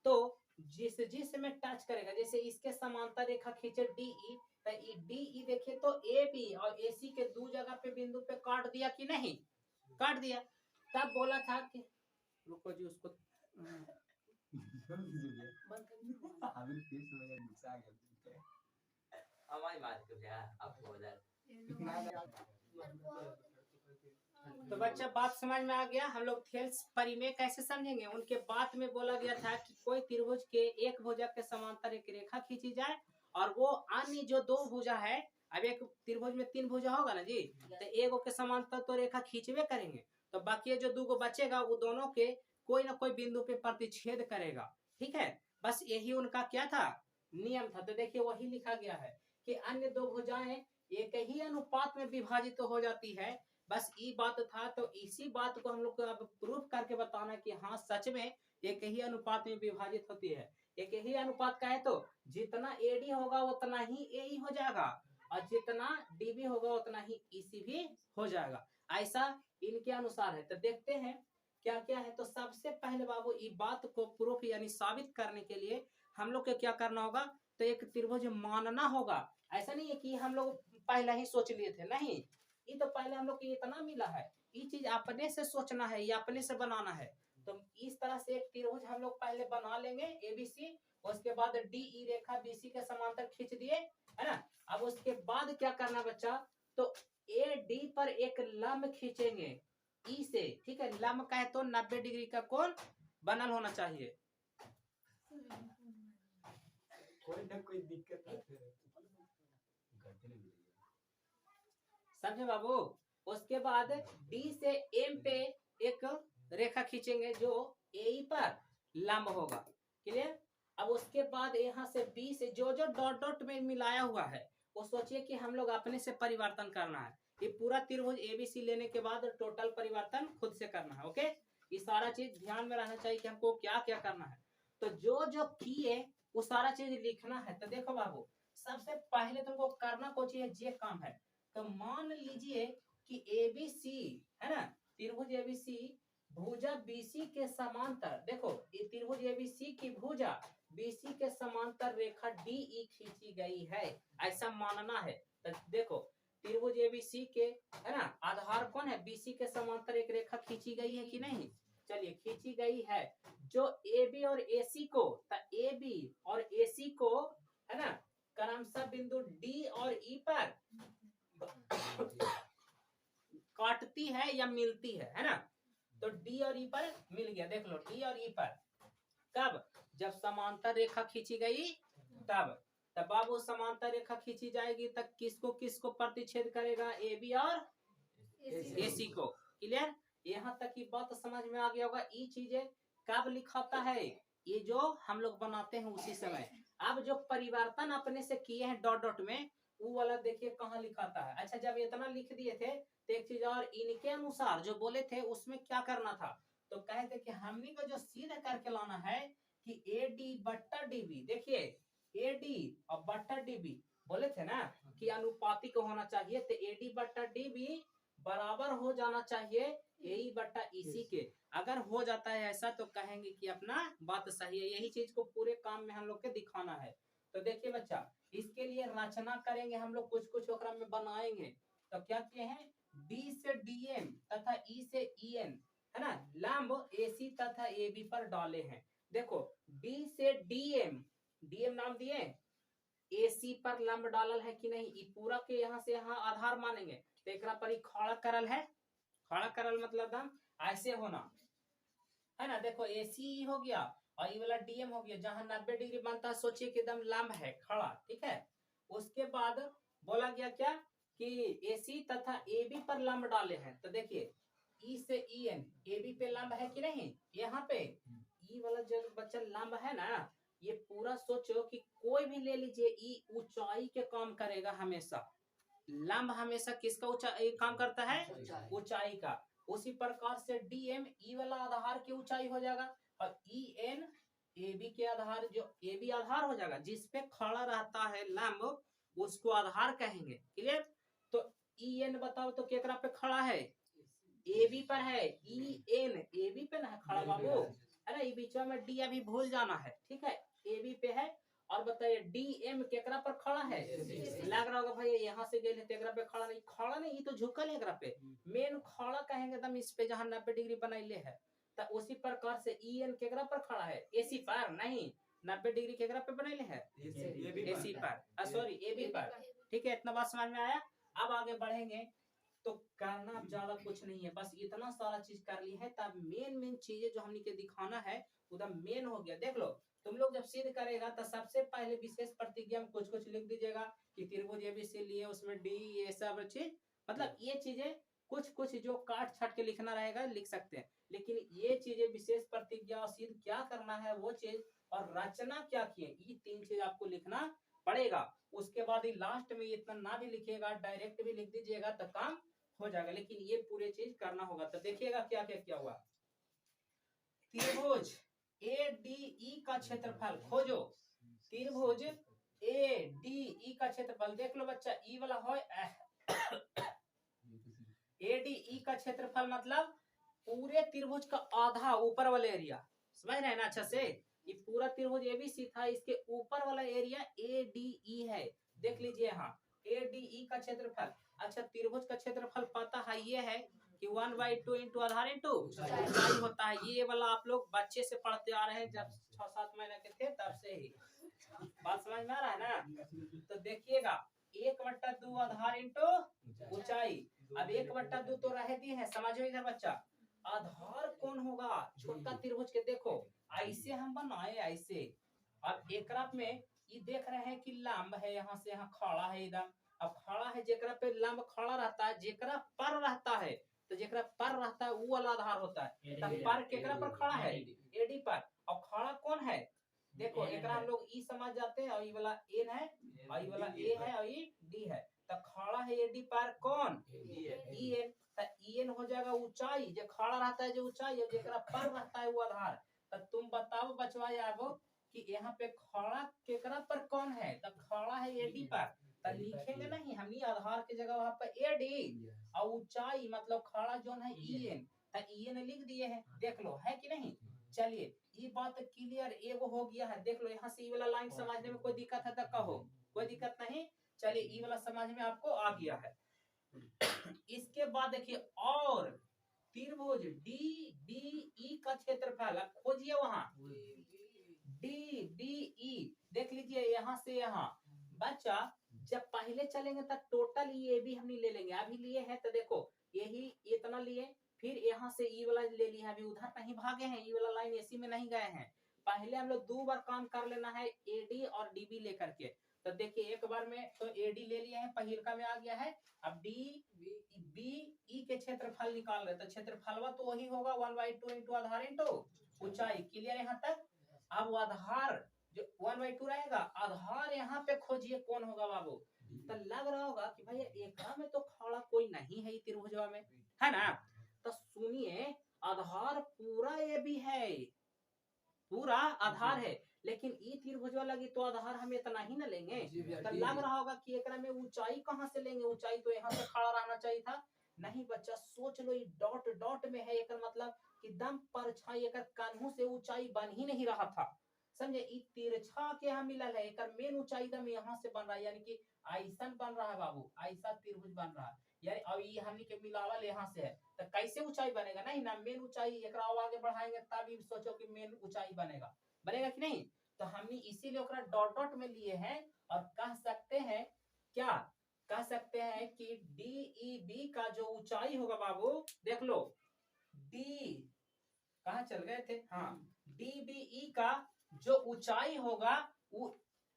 S1: तो जिस में टच करेगा, जैसे इसके समांतर रेखा खींचे डीई, तो डीई देखिए तो ए बी और एसी के 2 जगह पे बिंदु पे काट दिया कि नहीं? काट दिया। तब बोला था कि रुको जी उसको हमारी बात कर रहा आपको उधर। तो बच्चा बात समझ में आ गया। हम लोग थेल्स परिमेय कैसे समझेंगे? उनके बात में बोला गया था कि कोई त्रिभुज के एक भुजा के समांतर एक रेखा खींची जाए और वो अन्य जो 2 भुजा है, अब एक त्रिभुज में 3 भुजा होगा ना जी, तो एगो के समांतर तो रेखा खींचवे करेंगे, तो बाकी जो 2 गो बचेगा वो दोनों के कोई ना कोई बिंदु पे प्रतिच्छेद करेगा। ठीक है, बस यही उनका क्या था? नियम था। तो देखिए वही लिखा गया है कि अन्य 2 भुजाएं एक ही अनुपात में विभाजित तो हो जाती है। बस ये बात था। तो इसी बात को हम लोग को अब प्रूफ करके बताना कि हाँ सच में एक ही अनुपात में विभाजित होती है। एक ही अनुपात का है तो जितना एडी होगा उतना ही एई हो जाएगा और जितना डीबी होगा उतना ही ईसी भी हो जाएगा। ऐसा इनके अनुसार है। तो देखते हैं क्या क्या है। तो सबसे पहले बाबू इस बात को प्रूफ यानी साबित करने के लिए हम लोग को क्या करना होगा? तो एक त्रिभुज मानना होगा। ऐसा नहीं है कि हम लोग पहले ही सोच लिए थे, नहीं, ये तो पहले हम लोग को इतना मिला है, ये चीज अपने से सोचना है, ये अपने से बनाना है। तो इस तरह से एक त्रिभुज हम लोग पहले बना लेंगे एबीसी, उसके बाद डीई रेखा बीसी के समांतर खींच दिए, है ना। अब उसके बाद क्या करना बच्चा, तो ए डी पर एक लंब खींचेंगे ई से, ठीक है। लंब का है तो 90 डिग्री का कोण बनल होना चाहिए।
S2: कोई ना कोई दिक्कत है
S1: समझे बाबू। उसके बाद डी से एम पे एक रेखा खींचेंगे जो ए पर लंब होगा, क्लियर। अब उसके बाद यहाँ से बी से जो जो डॉट डॉट में मिलाया हुआ है वो सोचिए कि हम लोग अपने से परिवर्तन करना है। ये पूरा त्रिभुज एबीसी लेने के बाद टोटल परिवर्तन खुद से करना है, ओके। ये सारा चीज ध्यान में रहना चाहिए कि हमको क्या क्या करना है। तो जो जो किए वो सारा चीज लिखना है। तो देखो बाबू, सबसे पहले तुमको करना कुछ ये काम है। तो मान लीजिए कि एबीसी है ना, त्रिभुज एबीसी भुजा बीसी के समांतर, देखो ये त्रिभुज एबीसी की भुजा बीसी के समांतर रेखा डीई खींची गई है, ऐसा मानना है। तो देखो त्रिभुज एबीसी के, है ना, आधार कौन है, बीसी के समांतर एक रेखा खींची गई है कि नहीं, चलिए खींची गई है। जो AB और AC को, AB और AC को, है ना, क्रमशः बिंदु D और E पर काटती है या मिलती है ना। तो D और E पर मिल गया, देख लो D और E पर कब, जब समांतर रेखा खींची गई तब। तब बाबू समांतर रेखा खींची जाएगी तब किसको किसको प्रतिच्छेद करेगा, AB और AC को, क्लियर। यहाँ तक की बात समझ में आ गया होगा। ये चीजें कब लिखाता है, ये जो हम लोग बनाते हैं उसी समय। अब जो परिवर्तन अपने से किए हैं डॉट डॉट में, वो वाला देखिए कहाँ लिखाता है। अच्छा, जब इतना लिख दिए थे तो एक चीज और, इनके अनुसार जो बोले थे उसमें क्या करना था, तो कहे थे कि हमने को जो सीधा करके लाना है कि AD बट्टा DB, देखिए AD और बट्टा DB बोले थे ना कि अनुपातिक होना चाहिए। तो AD बट्टा DB बराबर हो जाना चाहिए AE बट्टा EC के। अगर हो जाता है ऐसा तो कहेंगे कि अपना बात सही है। यही चीज को पूरे काम में हम लोग के दिखाना है। तो देखिए बच्चा, इसके लिए रचना करेंगे हम लोग, कुछ कुछ ओकरा में बनाएंगे। तो क्या किए हैं, D से DM तथा E से EN, है ना, लंब AC तथा AB पर डाले हैं। देखो D से DM नाम दिए, AC पर लंब डालल है कि नहीं, ये पूरा के यहाँ से यहाँ आधार मानेंगे। तो एक पर खड़ा करल है, खड़ा करल मतलब दम ऐसे होना, है ना। देखो AC हो गया और ये वाला DM हो गया, जहां 90 डिग्री बनता है सोचिए कि एकदम लंब है खड़ा, ठीक है। उसके बाद बोला गया क्या कि AC तथा AB पर लंब डाले हैं। तो देखिए E से EN AB पे लंब है कि नहीं, यहाँ पे E वाला जो बच्चा लंब है ना, ये पूरा सोचो कि कोई भी ले लीजिए, E ऊंचाई के काम करेगा हमेशा। लंब हमेशा किसका ऊंचाई काम करता है, ऊंचाई का। उसी प्रकार से DM E वाला आधार की ऊंचाई हो जाएगा और EN AB के आधार, जो AB आधार हो जाएगा, जिसपे खड़ा रहता है लंब उसको आधार कहेंगे, क्लियर। तो EN बताओ तो केकरा पे खड़ा है, AB पर है। EN AB पे ना है खड़ा बाबू, है ना। ये बीच में D अभी भूल जाना है, ठीक है, AB पे है। और बताइए DM केकरा पर खड़ा है, लग रहा होगा भैया यहाँ से गए थे एकरा पे खड़ा नहीं, खड़ा नहीं, ये तो झुकल है एकरा पे। मेन खड़ा कहेंगे एकदम इस पे जहाँ 90 डिग्री बनाइले है। तो उसी प्रकार से EN केकरा पर खड़ा है, AC पर नहीं, 90 डिग्री केकरा पे बनाइले है, AC पर, सॉरी AB पर, ठीक है। इतना बात समझ में आया। अब आगे बढ़ेंगे। तो करना ज्यादा कुछ नहीं है, बस इतना सारा चीज कर ली है। तब मेन चीजें जो हमने के दिखाना है उधर मेन हो गया। देख लो तुम लोग जब सिद्ध करेगा तो सबसे पहले विशेष प्रतिज्ञा में कुछ कुछ लिख दीजिएगा कि त्रिभुज एबीसी लिए उसमें D ये सब चीज, मतलब ये चीजें कुछ कुछ जो काट छाट के लिखना रहेगा लिख सकते हैं। लेकिन ये चीजें विशेष प्रतिज्ञा और सिद्ध क्या करना है वो चीज, और रचना क्या किए, ये 3 चीज आपको लिखना पड़ेगा। उसके बाद ही लास्ट में इतना ना भी लिखिएगा, डायरेक्ट भी लिख दीजिएगा तो काम हो जाएगा। लेकिन ये पूरे चीज करना होगा। तो देखिएगा क्या क्या किया हुआ। त्रिभुज ADE का क्षेत्रफल खोजो, त्रिभुज ADE का क्षेत्रफल देख लो बच्चा, ई वाला हो ADE का क्षेत्रफल मतलब पूरे त्रिभुज का आधा ऊपर वाला एरिया, समझ रहे हैं ना अच्छा से। ये पूरा त्रिभुज ABC था, इसके ऊपर वाला एरिया ADE है। देख लीजिए यहाँ ADE का क्षेत्रफल। अच्छा त्रिभुज का क्षेत्रफल पता है ये है कि 1/2 इंटू आधार इंटू ऊंचाई होता है। ये वाला आप लोग बच्चे से पढ़ते आ रहे हैं, जब 6-7 महीने के थे तब से ही। बात समझ में आ रहा है ना? तो देखिएगा 1/2 आधार इंटू ऊंचाई। अब 1/2 तो रह दिए हैं, समझो इधर बच्चा। आधार कौन होगा? छोटा त्रिभुज के देखो ऐसे हम बनाए ऐसे। अब एकरा में ये देख रहे हैं कि लंब है, यहाँ से यहाँ खड़ा है एकदम। अब खड़ा है, जेकरा पे लंब खड़ा रहता है, जेकरा पर रहता है, तो जेकरा पर रहता है वो वाला आधार होता है। तब पर केकरा पर खड़ा है? एडी पर। और खड़ा कौन है? देखो एकरा हम लोग ई समझ जाते हैं, और ये वाला एन है, और ये वाला ए है, और ये डी है। तो खड़ा है एडी पर कौन? E N. तो ई एन हो जाएगा ऊंचाई, जो खड़ा रहता है जो ऊंचाई, और जेकरा पर रहता है वो आधार। तो तुम बताओ बचवा याबो कि यहाँ पे खड़ा केकरा पर कौन है? तो खड़ा है एडी पर। तो लिखेंगे नहीं हम ही आधार के जगह वहां पर एडी, और ऊंचाई मतलब खड़ा जो है ई एन। तो ई एन लिख दिए हैं, देख लो है कि नहीं। चलिए ये बात क्लियर एगो हो गया है। देख लो यहाँ से ये वाला लाइन समझने में कोई दिक्कत है तो कहो, कोई दिक्कत नहीं। चलिए ये वाला समझ में आपको आ गया है। इसके बाद देखिए और त्रिभुज डी बी ई का क्षेत्रफल खोजिए वहां। डी बी ई देख लीजिए यहाँ से यहाँ। बच्चा जब पहले चलेंगे तब टोटल ये भी हम ले लेंगे, अभी लिए हैं तो देखो यही इतना लिए, फिर यहाँ से ई वाला ले लिया, अभी उधर नहीं भागे हैं, ई वाला लाइन एसी में नहीं गए हैं। पहले हम लोग 2 बार काम कर लेना है एडी और डीबी लेकर के। तो देखिए एक बार में तो एडी ले लिया है, पहिलका में आ गया है। अब डी बी ई के क्षेत्रफल निकाल रहे, तो क्षेत्रफलवा तो वही होगा 1/2 इंटू आधार इंटू ऊंचाई। क्लियर यहाँ तक? अब आधार जो 1/2 रहेगा, आधार यहाँ पे खोजिए कौन होगा बाबू। तो लग रहा होगा कि भाई एकरा में तो खड़ा कोई नहीं है त्रिभुजवा में, है ना? तो सुनिए आधार पूरा ये भी है, पूरा आधार है, लेकिन ई त्रिभुजवा लगी तो आधार हम इतना ही न लेंगे। तो लग रहा होगा कि एकरा में ऊंचाई कहाँ से लेंगे? ऊंचाई तो यहाँ से खड़ा रहना चाहिए था। नहीं बच्चा सोच लो, ये डॉट डॉट में है, एक मतलब एकदम परछाई एक कान्हू से ऊंचाई बन ही नहीं रहा था। समझे? ई तिरछा के यहाँ मिलल है, एक मेन ऊंचाई दम यहाँ से बन रहा है, यानी कि ऐसा बन रहा है बाबू, ऐसा त्रिभुज बन रहा है। यानी अब ये हमनी के मिलावल यहाँ से है, तो कैसे ऊंचाई बनेगा? नहीं ना मेन ऊंचाई एकरा आगे बढ़ाएंगे तब सोचो कि मेन ऊंचाई बनेगा, बनेगा कि नहीं? तो हमने इसीलिए ओकरा डॉट डॉट में लिए हैं। और कह सकते हैं क्या? कह सकते हैं कि डी ई बी का जो ऊंचाई होगा बाबू, देख लो डी कहाँ चल गए थे, हाँ, डी बी ई का जो ऊंचाई होगा वो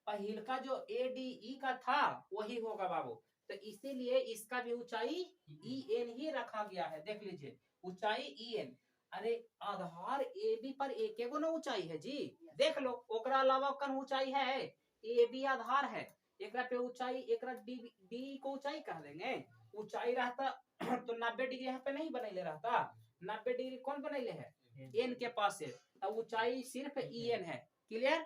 S1: पहिल का जो ए डी ई का था वही होगा बाबू। तो इसीलिए इसका भी ऊंचाई ई एन ही रखा गया है। देख लीजिए ऊंचाई ई एन। अरे आधार ए बी पर एक एगो ना ऊंचाई है जी, देख लो ओकरा अलावा कौन ऊंचाई है? ए बी आधार है, एकरा पे ऊंचाई, एकरा डी डी को ऊंचाई कह देंगे। ऊंचाई रहता तो 90 डिग्री यहाँ पे नहीं बनैले रहता, 90 डिग्री कौन बनैले है? एन के पास है। अब ऊंचाई सिर्फ ई एन है। क्लियर?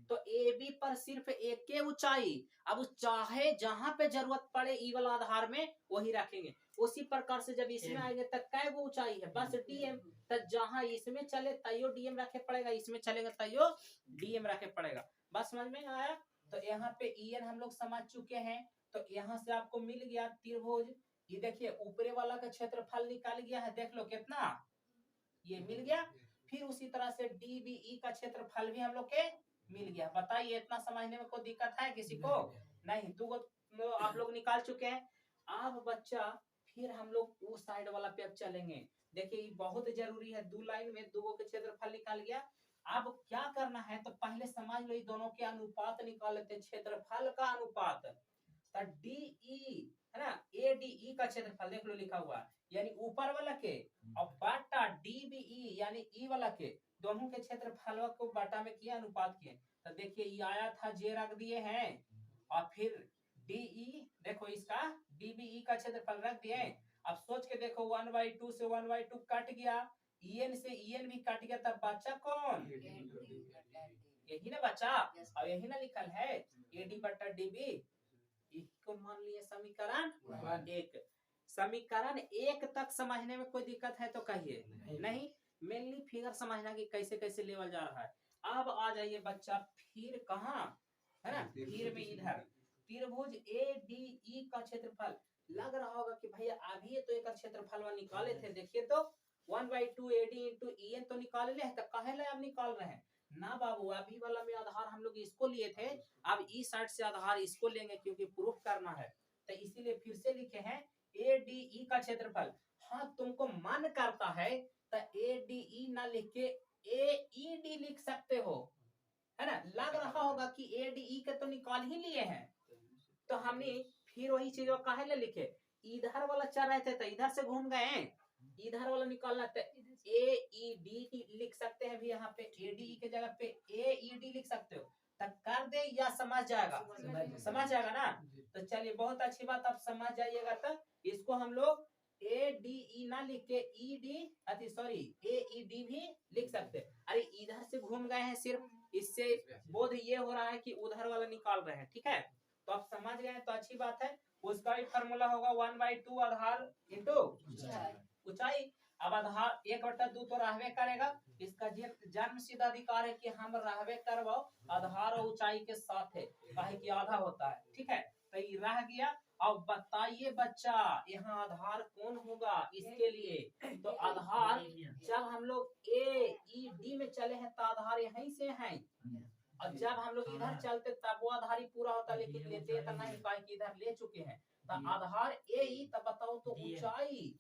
S1: तो ए बी पर सिर्फ एक के ऊंचाई। अब चाहे जहां पे जरूरत पड़े ई वाला आधार में वही रखेंगे। उसी प्रकार से जब इसमें आएंगे तब कै गो ऊंचाई है? बस डीएम। तो जहां इसमें चले तैयो डीएम रखे पड़ेगा, इसमें चलेगा तैयो डीएम रखे पड़ेगा। बस समझ में आया? तो यहाँ पे ई एन हम लोग समझ चुके हैं। तो यहाँ से आपको मिल गया त्रिभुज। ये देखिए ऊपरे वाला का क्षेत्रफल निकाल गया है, देख लो कितना ये मिल गया। फिर उसी तरह से डीबीई का क्षेत्रफल भी हम लोग के मिल गया। बताइए इतना समझने में कोई दिक्कत है किसी को? नहीं। 2 आप लोग निकाल चुके हैं। अब बच्चा फिर हम लोग वो साइड वाला पे अब चलेंगे। देखिए ये बहुत जरूरी है, 2 लाइन में 2 के क्षेत्रफल निकाल गया। अब क्या करना है तो पहले समझ लो, दोनों के अनुपात निकाल लेते हैं, क्षेत्रफल का अनुपात। तो डीई है ना, ए डी ई का क्षेत्रफल देख लो लिखा हुआ, यानी ऊपर वाला के, और बाटा डीबीई यानी ई वाला के, दोनों के क्षेत्रफल को बाटा में किया, अनुपात किए। तो देखिए ये आया था, जे रख दिए हैं, और फिर डीई देखो इसका डीबीई का क्षेत्रफल रख दिए। अब सोच के देखो 1/2 से 1/2 कट गया, ईएन से ईएन भी कट गया, तब बचा कौन? यही ना बचा। और यही ना लिखल है एडी बटा डीबी। इसको मान लिए समीकरण 1। समीकरण 1 तक समझने में कोई दिक्कत है तो कहिए। नहीं, मेनली फिगर समझना कि कैसे कैसे लेवल जा रहा है। अब आ जाइए बच्चा फिर कहाँ है ना, फिर में इधर त्रिभुज ए डी ई का क्षेत्रफल। लग रहा होगा कि भैया अभी तो एक क्षेत्रफल निकाले थे, देखिए तो 1/2 AD into EN तो निकाल ले, तो काहे ले अब निकाल रहे हैं ना बाबू। अभी वाला में आधार हम लोग इसको लिए थे, अब इस साइड से आधार इसको लेंगे क्योंकि प्रूफ करना है, तो इसीलिए फिर से लिखे हैं ADE का क्षेत्रफल। हाँ तुमको मन करता है तो ADE ना लिख के AED लिख सकते हो, है ना। लग रहा होगा कि ADE के तो निकाल ही लिए हैं, तो हमने फिर वही चीज काहे ले लिखे, इधर वाला चल रहे थे तो इधर से घूम गए, इधर वाला निकालना तो AED लिख सकते हैं भी, यहाँ पे ADE के जगह पे AED लिख सकते हो, तब कर दे या समझ जाएगा, समझ जाएगा ना। तो चलिए बहुत अच्छी बात, आप समझ जाइएगा। तो इसको हम लोग ADE ना लिख के AED भी लिख सकते हैं। अरे इधर से घूम गए हैं सिर्फ, इससे बोध ये हो रहा है कि उधर वाला निकाल रहे हैं, ठीक है। तो आप समझ गए तो अच्छी बात है। उसका भी फार्मूला होगा 1/2 आधार इंटू ऊंचाई। अब आधार 1/2 तो रहबे करेगा, इसका जन्म सिद्ध अधिकार है कि हम रहबे करवाओ आधार और ऊंचाई के साथ है, काहे कि आधा होता है, ठीक है। तो ये रह गया। अब बताइए बच्चा यहाँ आधार कौन होगा इसके लिए, तो आधार जब हम लोग AED में चले हैं तो आधार यहीं से है, और जब हम लोग इधर चलते तब वो आधार ही पूरा होता, लेकिन लेते तो नहीं, काहे कि इधर ले चुके हैं। तो आधार AE, तब बताओ तो ऊंचाई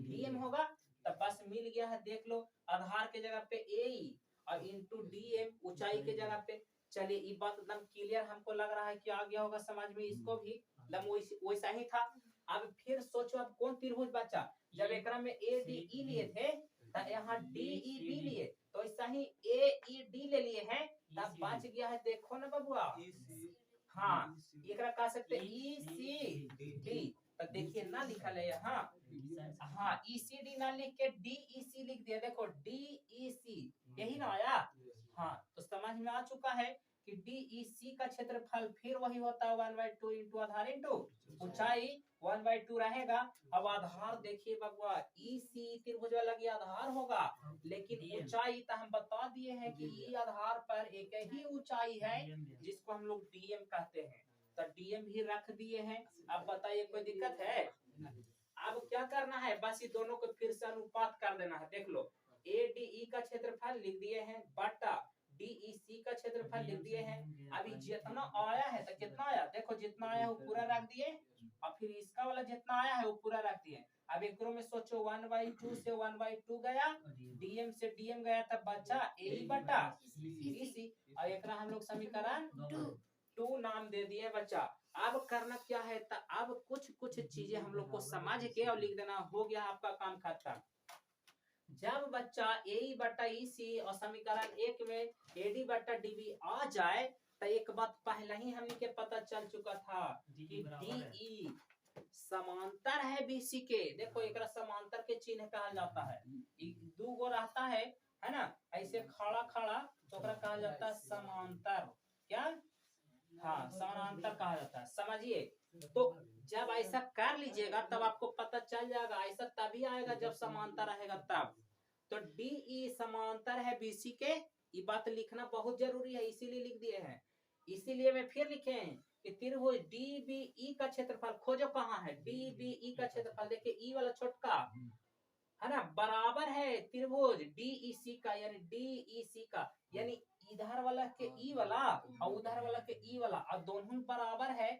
S1: DM होगा, तब बस मिल गया है, देख लो आधार के जगह पे AE और इंटू DM ऊंचाई के जगह पे। चलिए ये बात एकदम क्लियर हमको लग रहा है कि आ गया होगा समझ में, इसको भी वैसा ही था। अब फिर सोचो अब कौन त्रिभुज बचा, जब एकरा में ADE लिए थे तो यहाँ DEB लिए, तो ऐसा ही AED ले लिए हैं, तब बच गया है, देखो ना बबुआ। हाँ एकरा कह सकते ECD, तो देखिए ना लिखल है यहाँ, हाँ ECD ना लिख के DEC लिख दिया, देखो DEC यही ना आया। हाँ तो समझ में आ चुका है कि DEC का क्षेत्रफल फिर वही होता है 1/2 इंटू आधार इंटू ऊंचाई 1/2 रहेगा। अब आधार देखिए बबुआ, EC त्रिभुज वाला की आधार होगा, लेकिन ऊंचाई तो हम बता दिए हैं कि ये आधार पर एक ही ऊंचाई है जिसको हम लोग DM कहते हैं, तो DM भी रख दिए हैं। अब बताइए कोई दिक्कत है। अब क्या करना है, बस ये दोनों को फिर से अनुपात कर देना है, देख लो ADE का क्षेत्रफल लिख दिए हैं बटा DEC का क्षेत्रफल लिख दिए हैं। अभी जितना आया है तो कितना आया, देखो जितना आया वो पूरा रख दिए, और फिर इसका वाला जितना आया है वो पूरा रख दिए। अब एक में सोचो 1/2 से 1/2 गया, DM से DM गया, तब बचा AE बटा EC, और एक हम लोग समीकरण 2 नाम दे दिए बच्चा। अब करना क्या है, तो अब कुछ कुछ चीजें हम लोग को समझ के और लिख देना, हो गया आपका काम खत्म। जब बच्चा AE बटा EC और समीकरण 1 में AD बटा DB आ जाए, तो एक बात पहले ही हमने के पता चल चुका था कि DE समांतर है BC के, देखो एक समांतर के चिन्ह कहा जाता है, दो गो रहता है ना, ऐसे खड़ा खड़ा, तो कहा जाता है समांतर, क्या, हाँ समानांतर कहा जाता है, समझिए। तो जब ऐसा कर लीजिएगा तब आपको पता चल जाएगा, ऐसा तभी आएगा जब समांतर रहेगा तब। तो DE समांतर है BC के, ये बात लिखना बहुत जरूरी है, इसीलिए लिख दिए हैं। इसीलिए मैं फिर लिखे हैं कि त्रिभुज DBE का क्षेत्रफल खोजो, कहाँ है DBE का क्षेत्रफल, देखिए ई वाला छोटका है ना, बराबर है त्रिभुज DEC का, यानी DEC का, यानी इधर वाला के ई वाला और उधर वाला के ई वाला, और दोनों बराबर है।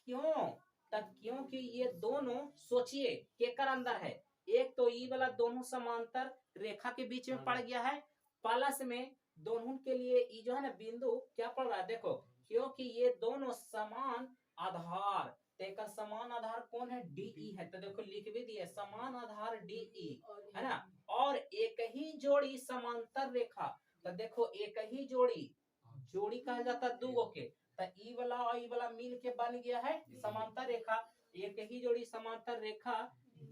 S1: क्यों, तब क्योंकि ये दोनों सोचिए केकर अंदर है, एक तो ई वाला दोनों समांतर रेखा के बीच में पड़ गया है, प्लस में दोनों के लिए ई जो है ना बिंदु क्या पड़ रहा है, देखो क्योंकि ये दोनों समान आधार, तेकर समान आधार कौन है, DE है, तो देखो लिख भी दिए समान आधार DE है ना, और एक ही जोड़ी समांतर रेखा, तो देखो एक ही जोड़ी कहा जाता है दो के, तो ई वाला और ई वाला मिल के बन गया है समांतर रेखा, एक ही जोड़ी समांतर रेखा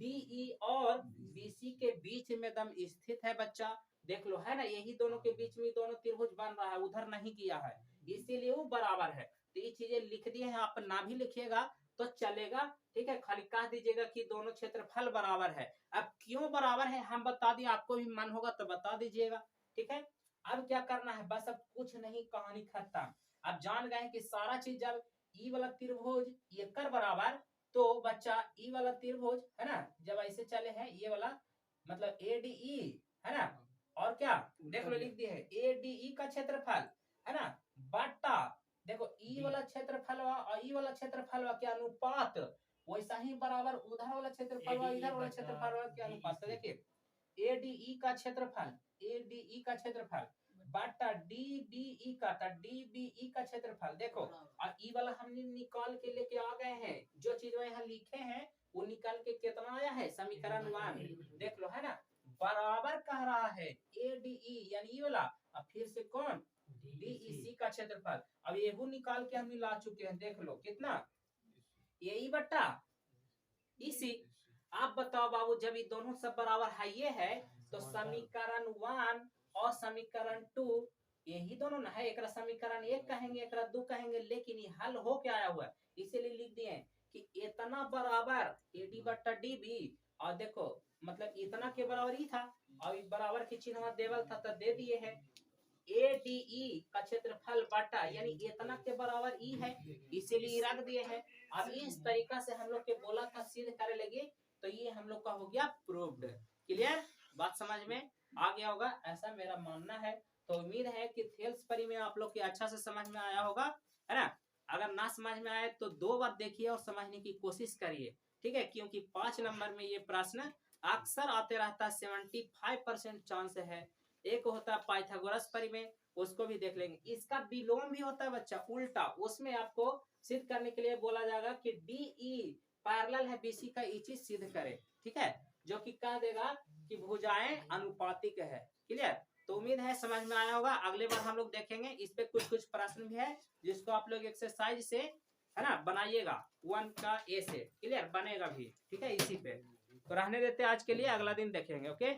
S1: DE और BC के बीच में दम स्थित है बच्चा, देख लो है ना, यही दोनों के बीच में दोनों त्रिभुज बन रहा है, उधर नहीं किया है, इसीलिए वो बराबर है। तो ये चीजें लिख दिए हैं, आप ना भी लिखिएगा तो चलेगा, ठीक है, खाली कह दीजिएगा कि दोनों क्षेत्रफल बराबर है। अब क्यों बराबर है हम बता दिए, आपको भी मन होगा तो बता दीजिएगा, ठीक है। अब क्या करना है, बस अब कुछ नहीं, कहानी खत्म। अब जान गए कि सारा चीज जब ई वाला त्रिभुज एकर बराबर तो बच्चा ई वाला त्रिभुज है ना, जब ऐसे चले हैं ये वाला मतलब ADE है ना, और क्या देख लो लिख दिए है ADE का क्षेत्रफल है ना बटा देखो ई वाला क्षेत्रफल और ई वाला क्षेत्रफल के अनुपात वैसा ही बराबर उधर वाला क्षेत्रफल और इधर वाला क्षेत्रफल के अनुपात। तो देखिए ADE का क्षेत्रफल बटा DBE का DBE का क्षेत्रफल देखो, और ई वाला हमने निकाल के लेके आ गए हैं, जो चीज यहाँ लिखे हैं वो निकाल के कितना आया है समीकरण 1 देख लो है ना, बराबर कह रहा है ADE यानी ये वाला, अब फिर से कौन DEC का क्षेत्रफल, अब ये निकाल के हम ला चुके हैं देख लो कितना AE बटा EC। आप बताओ बाबू जब ये दोनों सब बराबर है ये है तो समीकरण 1 और समीकरण 2 यही दोनों ना है, एक समीकरण 1 कहेंगे एक 2 कहेंगे, लेकिन ये हल हो क्या आया हुआ है इसीलिए लिख दिए कि इतना बराबर AD बटा DB, और देखो मतलब इतना के बराबर ही था और बराबर की चिन्ह देवल था तो दे दिए है ADE का क्षेत्रफल बटा यानी इतना के बराबर ई है इसीलिए रख दिए हैं। अब इस तरीका से हम लोग के बोला था सिद्ध करे लगे तो ये हम लोग का हो गया प्रूव्ड। क्लियर, बात समझ में आ गया होगा ऐसा मेरा मानना है। तो उम्मीद है कि थेल्स परी में आप लोग के अच्छा से समझ में आया होगा है ना। अगर ना समझ में आए तो 2 बार देखिए और समझने की कोशिश करिए, ठीक है, क्योंकि 5 नंबर में ये प्रश्न अक्सर आते रहता है, 75% चांस है। एक होता है पाइथागोरस परी में, उसको भी देख लेंगे। इसका विलोम भी होता है बच्चा उल्टा, उसमें आपको सिद्ध करने के लिए बोला जाएगा कि DE पैरेलल है BC का, ये चीज सिद्ध करे, ठीक है, जो कि कह देगा कि भुजाएं अनुपातिक है। क्लियर, तो उम्मीद है समझ में आया होगा। अगले बार हम लोग देखेंगे इस पे कुछ प्रश्न भी है जिसको आप लोग एक्सरसाइज से है ना बनाइएगा 1 का A से। क्लियर, बनेगा भी, ठीक है, इसी पे। तो रहने देते आज के लिए, अगला दिन देखेंगे। ओके।